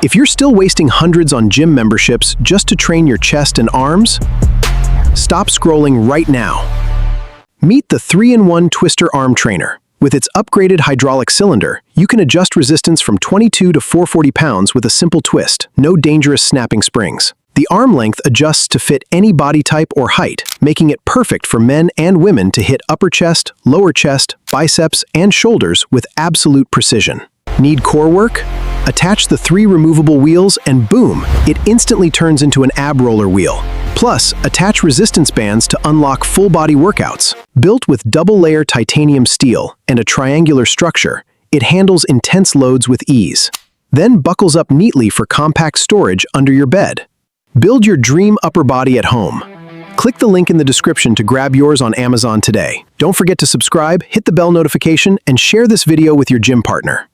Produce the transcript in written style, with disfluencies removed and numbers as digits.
If you're still wasting hundreds on gym memberships just to train your chest and arms, stop scrolling right now. Meet the 3-in-1 Twister Arm Trainer. With its upgraded hydraulic cylinder, you can adjust resistance from 22 to 440 pounds with a simple twist, no dangerous snapping springs. The arm length adjusts to fit any body type or height, making it perfect for men and women to hit upper chest, lower chest, biceps, and shoulders with absolute precision. Need core work? Attach the 3 removable wheels and boom, it instantly turns into an ab roller wheel. Plus, attach resistance bands to unlock full-body workouts. Built with double-layer titanium steel and a triangular structure, it handles intense loads with ease. Then buckles up neatly for compact storage under your bed. Build your dream upper body at home. Click the link in the description to grab yours on Amazon today. Don't forget to subscribe, hit the bell notification, and share this video with your gym partner.